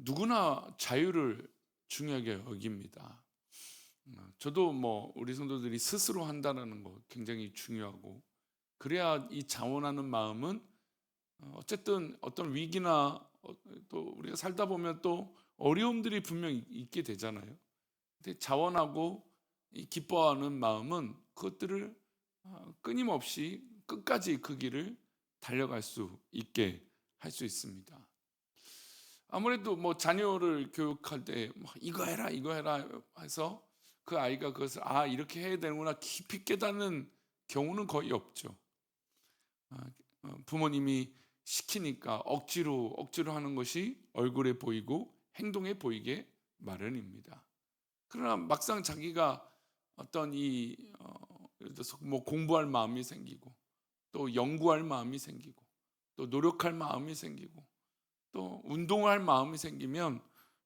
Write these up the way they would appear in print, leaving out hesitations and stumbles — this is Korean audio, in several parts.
누구나 자유를 중요하게 여깁니다. 저도 우리 성도들이 스스로 한다는 거 굉장히 중요하고, 그래야 이 자원하는 마음은 어쨌든 어떤 위기나 또 우리가 살다 보면 또 어려움들이 분명히 있게 되잖아요. 근데 자원하고 이 기뻐하는 마음은 그것들을 끊임없이 끝까지 그 길을 달려갈 수 있게 할 수 있습니다. 아무래도 자녀를 교육할 때 이거 해라 이거 해라 해서 그 아이가 그것을 이렇게 해야 되는구나 깊이 깨닫는 경우는 거의 없죠. 아, 부모님이 시키니까 억지로 하는 것이 얼굴에 보이고 행동에 보이게 마련입니다. 그러나 막상 자기가 어떤 예를 들어서 공부할 마음이 생기고, 또 연구할 마음이 생기고, 또 노력할 마음이 생기고, 또 운동할 마음이 생기면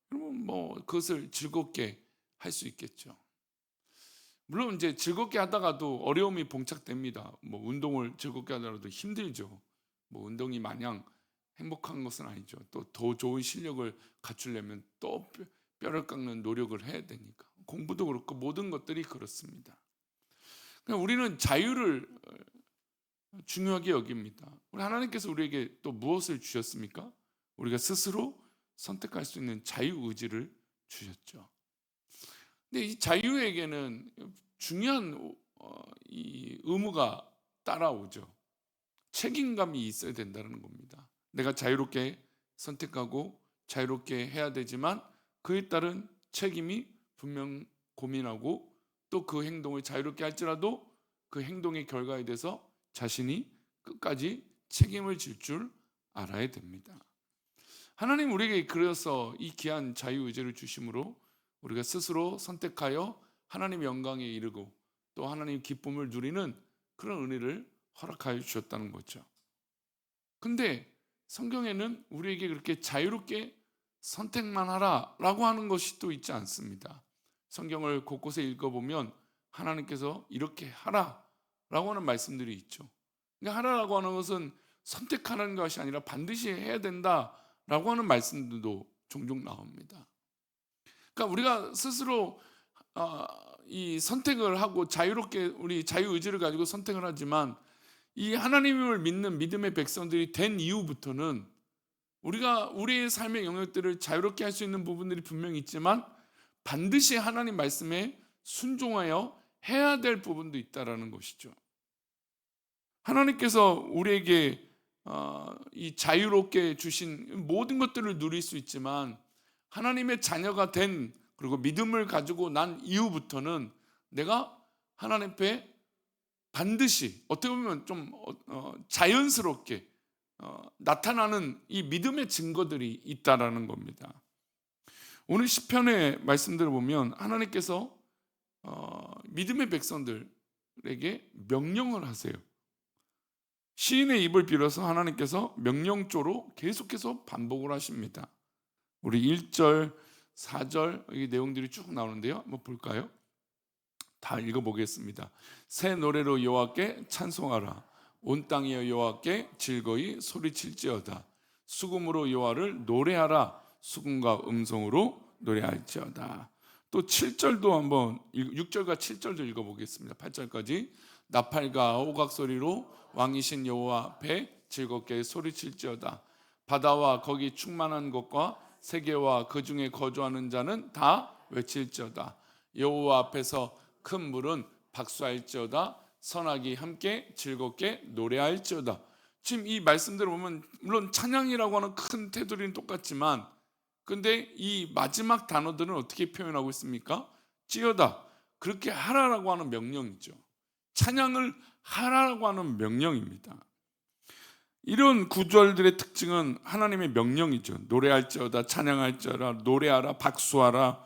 그러면 그것을 즐겁게 할 수 있겠죠. 물론 이제 즐겁게 하다가도 어려움이 봉착됩니다. 운동을 즐겁게 하더라도 힘들죠. 운동이 마냥 행복한 것은 아니죠. 또 더 좋은 실력을 갖추려면 또 뼈를 깎는 노력을 해야 되니까. 공부도 그렇고 모든 것들이 그렇습니다. 그러니까 우리는 자유를 중요하게 여깁니다. 우리 하나님께서 우리에게 또 무엇을 주셨습니까? 우리가 스스로 선택할 수 있는 자유 의지를 주셨죠. 근데 이 자유에게는 중요한 이 의무가 따라오죠. 책임감이 있어야 된다는 겁니다. 내가 자유롭게 선택하고 자유롭게 해야 되지만 그에 따른 책임이 분명 고민하고, 또 그 행동을 자유롭게 할지라도 그 행동의 결과에 대해서 자신이 끝까지 책임을 질 줄 알아야 됩니다. 하나님 우리에게 그래서 이 귀한 자유의지를 주심으로 우리가 스스로 선택하여 하나님의 영광에 이르고 또 하나님의 기쁨을 누리는 그런 은혜를 허락하여 주셨다는 거죠. 근데 성경에는 우리에게 그렇게 자유롭게 선택만 하라라고 하는 것이 또 있지 않습니다. 성경을 곳곳에 읽어보면 하나님께서 이렇게 하라라고 하는 말씀들이 있죠. 그러니까 하라라고 하는 것은 선택하는 것이 아니라 반드시 해야 된다라고 하는 말씀들도 종종 나옵니다. 그러니까 우리가 스스로 이 선택을 하고 자유롭게 우리 자유 의지를 가지고 선택을 하지만, 이 하나님을 믿는 믿음의 백성들이 된 이후부터는 우리가 우리의 삶의 영역들을 자유롭게 할 수 있는 부분들이 분명히 있지만 반드시 하나님 말씀에 순종하여 해야 될 부분도 있다라는 것이죠. 하나님께서 우리에게 이 자유롭게 주신 모든 것들을 누릴 수 있지만, 하나님의 자녀가 된 그리고 믿음을 가지고 난 이후부터는 내가 하나님 앞에 반드시 어떻게 보면 좀 자연스럽게 나타나는 이 믿음의 증거들이 있다라는 겁니다. 오늘 시편의 말씀들을 보면 하나님께서 믿음의 백성들에게 명령을 하세요. 시인의 입을 빌어서 하나님께서 명령조로 계속해서 반복을 하십니다. 우리 1절, 4절 이 내용들이 쭉 나오는데요. 한번 볼까요? 다 읽어보겠습니다. 새 노래로 여호와께 찬송하라. 온 땅이여 여호와께 즐거이 소리칠지어다. 수금으로 여호와를 노래하라. 수금과 음성으로 노래할지어다. 또 7절도 한번 6절과 7절도 읽어보겠습니다. 8절까지. 나팔과 호각 소리로 왕이신 여호와 앞에 즐겁게 소리칠지어다. 바다와 거기 충만한 것과 세계와 그 중에 거주하는 자는 다 외칠지어다. 여호와 앞에서 큰 물은 박수할지어다. 선악이 함께 즐겁게 노래할지어다. 지금 이 말씀들을 보면 물론 찬양이라고 하는 큰 테두리는 똑같지만, 근데 이 마지막 단어들은 어떻게 표현하고 있습니까? 찌어다. 그렇게 하라라고 하는 명령이죠. 찬양을 하라라고 하는 명령입니다. 이런 구절들의 특징은 하나님의 명령이죠. 노래할지어다, 찬양할지어다, 노래하라, 박수하라.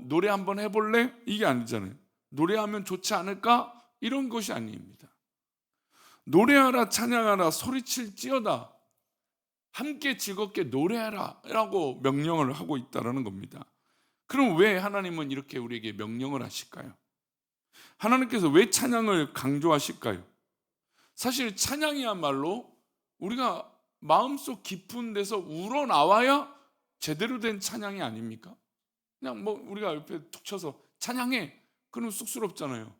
노래 한번 해볼래? 이게 아니잖아요. 노래하면 좋지 않을까? 이런 것이 아닙니다. 노래하라, 찬양하라, 소리칠지어다. 함께 즐겁게 노래하라 라고 명령을 하고 있다는 겁니다. 그럼 왜 하나님은 이렇게 우리에게 명령을 하실까요? 하나님께서 왜 찬양을 강조하실까요? 사실 찬양이야말로 우리가 마음속 깊은 데서 우러나와야 제대로 된 찬양이 아닙니까? 그냥 뭐 우리가 옆에 툭 쳐서 찬양해, 그러면 쑥스럽잖아요.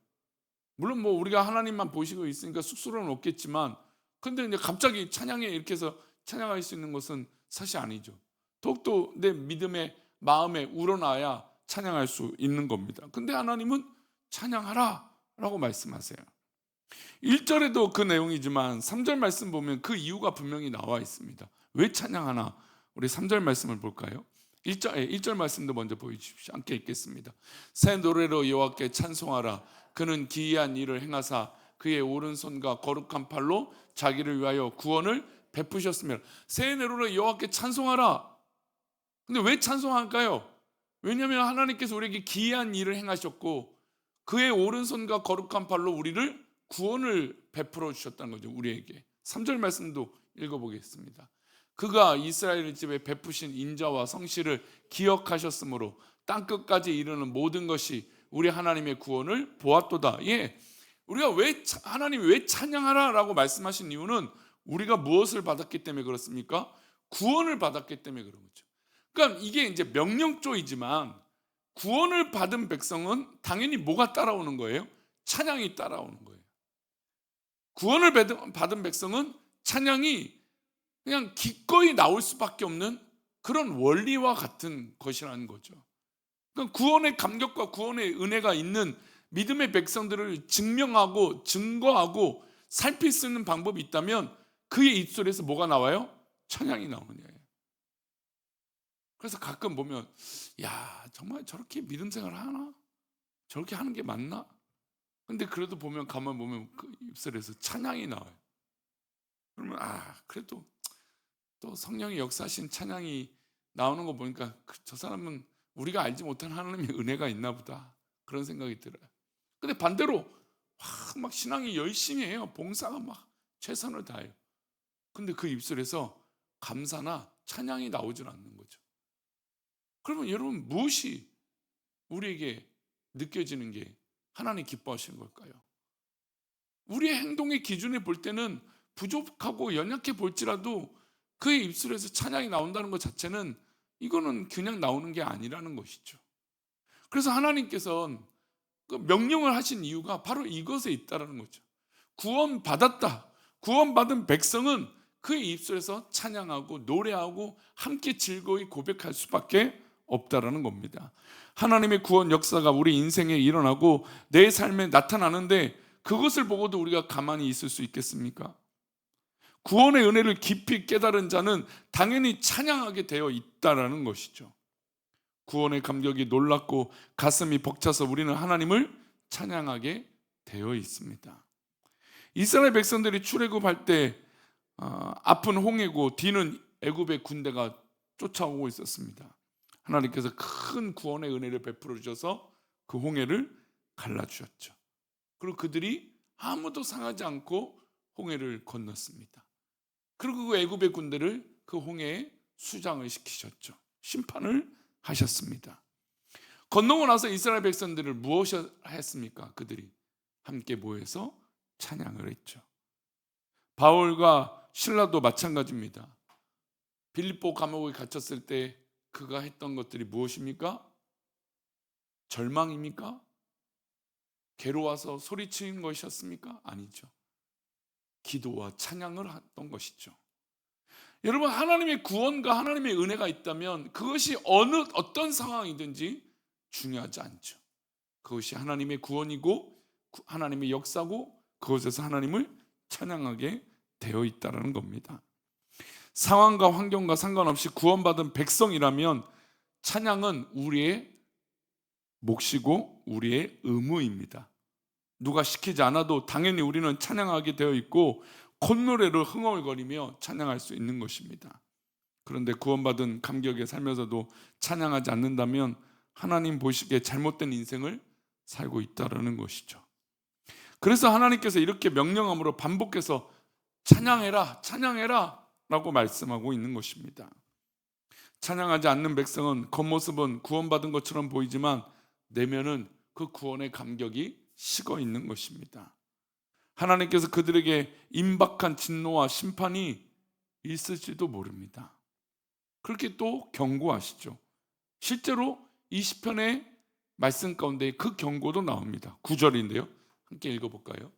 물론 뭐 우리가 하나님만 보시고 있으니까 쑥스러움은 없겠지만, 근데 이제 갑자기 찬양해 이렇게 해서 찬양할 수 있는 것은 사실 아니죠. 더욱더 내 믿음의 마음에 우러나야 찬양할 수 있는 겁니다. 근데 하나님은 찬양하라 라고 말씀하세요. 1절에도 그 내용이지만 3절 말씀 보면 그 이유가 분명히 나와 있습니다. 왜 찬양하나? 우리 3절 말씀을 볼까요? 1절 말씀도 먼저 보여주십시오. 함께 읽겠습니다. 새 노래로 여호와께 찬송하라. 그는 기이한 일을 행하사 그의 오른손과 거룩한 팔로 자기를 위하여 구원을 베푸셨으며. 새 노래로 여호와께 찬송하라. 근데 왜 찬송할까요? 왜냐하면 하나님께서 우리에게 기이한 일을 행하셨고 그의 오른손과 거룩한 팔로 우리를 구원을 베풀어 주셨다는 거죠. 우리에게. 3절 말씀도 읽어보겠습니다. 그가 이스라엘 집에 베푸신 인자와 성실을 기억하셨으므로 땅끝까지 이르는 모든 것이 우리 하나님의 구원을 보았도다. 예, 우리가 하나님이 왜 찬양하라 라고 말씀하신 이유는 우리가 무엇을 받았기 때문에 그렇습니까? 구원을 받았기 때문에 그런 거죠. 그러니까 이게 이제 명령조이지만 구원을 받은 백성은 당연히 뭐가 따라오는 거예요? 찬양이 따라오는 거예요. 구원을 받은 백성은 찬양이 그냥 기꺼이 나올 수밖에 없는 그런 원리와 같은 것이라는 거죠. 그러니까 구원의 감격과 구원의 은혜가 있는 믿음의 백성들을 증명하고 증거하고 살필 수 있는 방법이 있다면 그의 입술에서 뭐가 나와요? 찬양이 나오는 거예요. 그래서 가끔 보면 야, 정말 저렇게 믿음 생활을 하나? 저렇게 하는 게 맞나? 근데 그래도 가만 보면 그 입술에서 찬양이 나와요. 그러면 그래도 또 성령의 역사하신 찬양이 나오는 거 보니까 저 사람은 우리가 알지 못한 하나님의 은혜가 있나 보다, 그런 생각이 들어요. 근데 반대로 막 신앙이 열심히 해요. 봉사가 막 최선을 다해요. 근데 그 입술에서 감사나 찬양이 나오질 않는 거죠. 그러면 여러분, 무엇이 우리에게 느껴지는 게 하나님 기뻐하시는 걸까요? 우리의 행동의 기준에 볼 때는 부족하고 연약해 볼지라도 그의 입술에서 찬양이 나온다는 것 자체는 이거는 그냥 나오는 게 아니라는 것이죠. 그래서 하나님께서는 그 명령을 하신 이유가 바로 이것에 있다는 거죠. 구원받았다, 구원받은 백성은 그의 입술에서 찬양하고 노래하고 함께 즐거이 고백할 수밖에 없다라는 겁니다. 하나님의 구원 역사가 우리 인생에 일어나고 내 삶에 나타나는데 그것을 보고도 우리가 가만히 있을 수 있겠습니까? 구원의 은혜를 깊이 깨달은 자는 당연히 찬양하게 되어 있다라는 것이죠. 구원의 감격이 놀랍고 가슴이 벅차서 우리는 하나님을 찬양하게 되어 있습니다. 이스라엘 백성들이 출애굽할 때 앞은 홍해고 뒤는 애굽의 군대가 쫓아오고 있었습니다. 하나님께서 큰 구원의 은혜를 베풀어 주셔서 그 홍해를 갈라주셨죠. 그리고 그들이 아무도 상하지 않고 홍해를 건넜습니다. 그리고 그 애굽의 군대를 그 홍해에 수장을 시키셨죠. 심판을 하셨습니다. 건너고 나서 이스라엘 백성들을 무엇을 했습니까? 그들이 함께 모여서 찬양을 했죠. 바울과 실라도 마찬가지입니다. 빌립보 감옥에 갇혔을 때 그가 했던 것들이 무엇입니까? 절망입니까? 괴로워서 소리치는 것이었습니까? 아니죠. 기도와 찬양을 했던 것이죠. 여러분, 하나님의 구원과 하나님의 은혜가 있다면 그것이 어떤 상황이든지 중요하지 않죠. 그것이 하나님의 구원이고 하나님의 역사고 그것에서 하나님을 찬양하게 되어 있다는 겁니다. 상황과 환경과 상관없이 구원받은 백성이라면 찬양은 우리의 몫이고 우리의 의무입니다. 누가 시키지 않아도 당연히 우리는 찬양하게 되어 있고 콧노래로 흥얼거리며 찬양할 수 있는 것입니다. 그런데 구원받은 감격에 살면서도 찬양하지 않는다면 하나님 보시기에 잘못된 인생을 살고 있다는 것이죠. 그래서 하나님께서 이렇게 명령함으로 반복해서 찬양해라, 찬양해라 라고 말씀하고 있는 것입니다. 찬양하지 않는 백성은 겉모습은 구원받은 것처럼 보이지만 내면은 그 구원의 감격이 식어 있는 것입니다. 하나님께서 그들에게 임박한 진노와 심판이 있을지도 모릅니다. 그렇게 또 경고하시죠. 실제로 이 시편의 말씀 가운데 그 경고도 나옵니다. 9절인데요. 함께 읽어볼까요?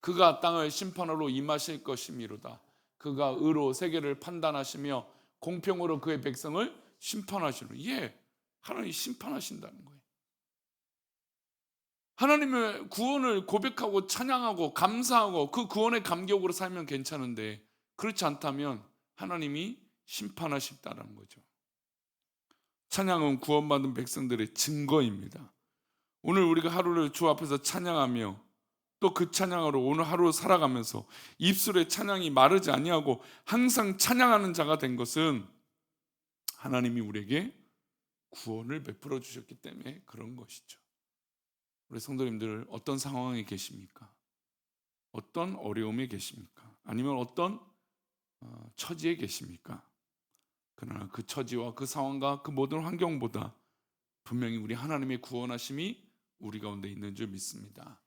그가 땅을 심판으로 임하실 것이미로다. 그가 의로 세계를 판단하시며 공평으로 그의 백성을 심판하시노. 예, 하나님이 심판하신다는 거예요. 하나님의 구원을 고백하고 찬양하고 감사하고 그 구원의 감격으로 살면 괜찮은데, 그렇지 않다면 하나님이 심판하신다는 거죠. 찬양은 구원받은 백성들의 증거입니다. 오늘 우리가 하루를 주 앞에서 찬양하며 또 그 찬양으로 오늘 하루 살아가면서 입술의 찬양이 마르지 아니하고 항상 찬양하는 자가 된 것은 하나님이 우리에게 구원을 베풀어 주셨기 때문에 그런 것이죠. 우리 성도님들, 어떤 상황에 계십니까? 어떤 어려움에 계십니까? 아니면 어떤 처지에 계십니까? 그러나 그 처지와 그 상황과 그 모든 환경보다 분명히 우리 하나님의 구원하심이 우리 가운데 있는 줄 믿습니다.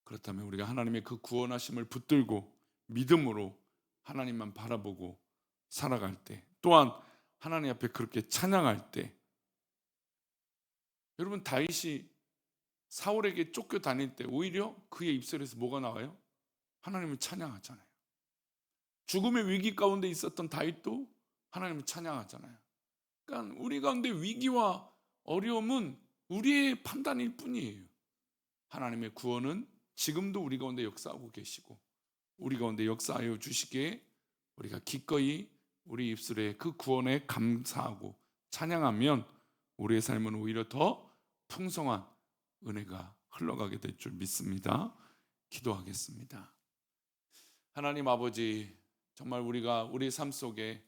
그렇다면 우리가 하나님의 그 구원하심을 붙들고 믿음으로 하나님만 바라보고 살아갈 때, 또한 하나님 앞에 그렇게 찬양할 때, 여러분, 다윗이 사울에게 쫓겨 다닐 때 오히려 그의 입술에서 뭐가 나와요? 하나님을 찬양하잖아요. 죽음의 위기 가운데 있었던 다윗도 하나님을 찬양하잖아요. 그러니까 우리 가운데 위기와 어려움은 우리의 판단일 뿐이에요. 하나님의 구원은 지금도 우리 가운데 역사하고 계시고 우리 가운데 역사하여 주시기에 우리가 기꺼이 우리 입술에 그 구원에 감사하고 찬양하면 우리의 삶은 오히려 더 풍성한 은혜가 흘러가게 될 줄 믿습니다. 기도하겠습니다. 하나님 아버지, 정말 우리가 우리 삶 속에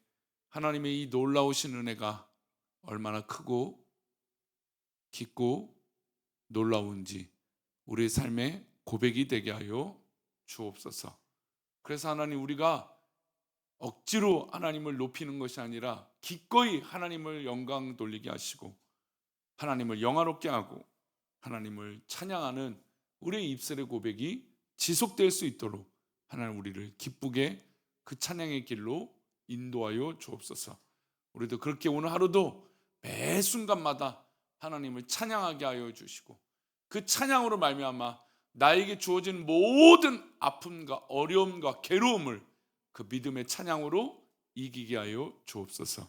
하나님의 이 놀라우신 은혜가 얼마나 크고 깊고 놀라운지 우리의 삶의 고백이 되게 하여 주옵소서. 그래서 하나님, 우리가 억지로 하나님을 높이는 것이 아니라 기꺼이 하나님을 영광 돌리게 하시고 하나님을 영화롭게 하고 하나님을 찬양하는 우리의 입술의 고백이 지속될 수 있도록 하나님 우리를 기쁘게 그 찬양의 길로 인도하여 주옵소서. 우리도 그렇게 오늘 하루도 매 순간마다 하나님을 찬양하게 하여 주시고 그 찬양으로 말미암아 나에게 주어진 모든 아픔과 어려움과 괴로움을 그 믿음의 찬양으로 이기게 하여 주옵소서.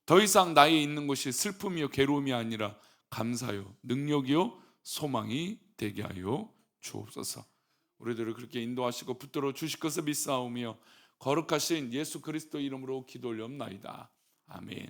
더 이상 나에 있는 것이 슬픔이요 괴로움이 아니라 감사요 능력이요 소망이 되게 하여 주옵소서. 우리들을 그렇게 인도하시고 붙들어 주실 것을 믿사오며 거룩하신 예수 그리스도 이름으로 기도 올려옵나이다. 아멘.